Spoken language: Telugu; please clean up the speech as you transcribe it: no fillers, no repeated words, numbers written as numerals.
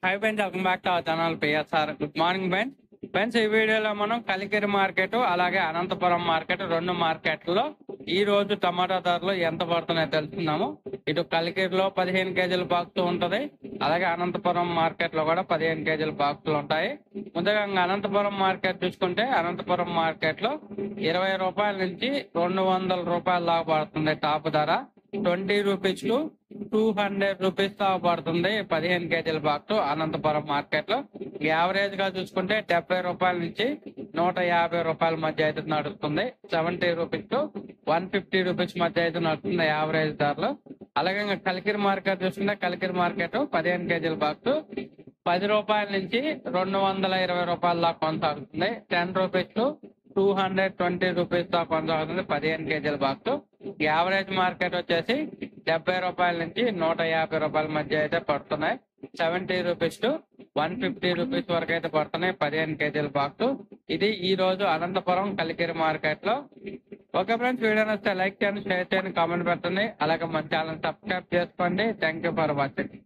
Hi friends, welcome back to our channel PSR. Good morning friends. Friends, ఈ వీడియోలో మనం కలికిరి మార్కెట్ అలాగే అనంతపురం మార్కెట్ రెండు మార్కెట్లో ఈ రోజు టమాటా ధరలు ఎంత పడుతున్నాయో తెలుసుకుందాము. ఇటు కలికిరిలో 15 కేజీల బాక్స్ ఉంటది, అలాగే అనంతపురం మార్కెట్ లో కూడా 15 కేజీల బాక్సులు ఉంటాయి. ముందుగా అనంతపురం మార్కెట్ చూసుకుంటే అనంతపురం మార్కెట్ లో 20 రూపాయల నుంచి 200 రూపాయల దాకా పడుతుంది. టాప్ ధర 20 రూపీస్ టు 200 రూపీస్ దాకా పడుతుంది 15 కేజీల బాక్స్ అనంతపురం మార్కెట్ లో. యావరేజ్ గా చూసుకుంటే 70 రూపాయల నుంచి 150 రూపాయల మధ్య అయితే నడుస్తుంది. 70 రూపీస్ టు 150 రూపీస్ మధ్య అయితే నడుస్తుంది యావరేజ్ ధరలు. అలాగే కలికిరి మార్కెట్ చూసుకుంటే కలికిరి మార్కెట్ 15 కేజీల బాక్స్ 10 రూపాయల నుంచి 220 రూపాయల దాకా కొనసాగుతుంది. 10 రూపీస్ టు 220 రూపీస్ దాకా కొనసాగుతుంది 15 కేజీల బాక్స్. యావరేజ్ మార్కెట్ వచ్చేసి 70 రూపాయల నుంచి 150 రూపాయల మధ్య అయితే పడుతున్నాయి. 70 రూపీస్ టు 150 రూపీస్ వరకు అయితే పడుతున్నాయి 15 కేజీల బాక్స్. ఇది ఈ రోజు అనంతపురం కలికిరి మార్కెట్ లో. ఓకే ఫ్రెండ్స్, వీడియో నచ్చితే లైక్ చేయండి, షేర్ చేయండి, కామెంట్ పెట్టండి. అలాగే మన ఛానల్ సబ్స్క్రైబ్ చేసుకోండి. Thank you for watching.